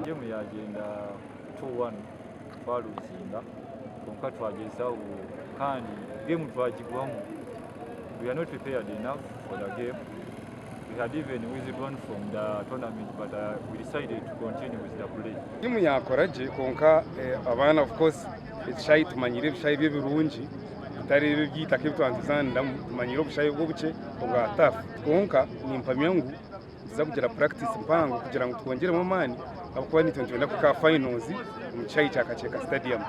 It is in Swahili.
Gemu yagenda 2-1 twaluzinga konka twagezawo kandi gemu twagigwamu. We are not prepared enough for the game. We had even withdrawn from the tournament, but we decided to continue with the play. Timu yakoraje konka Abaana of course ishayi tumanyire bishayi by'ebirungi bitari byita kibitwanzanda tumanyire obushayi bwo buce obwa tafu konka nimpamyangu tuza kugira practice mpango kugira ngo twongere mu mani abakuba nitwenda ku ka finals mu cyayi cya Kacheka Stadium.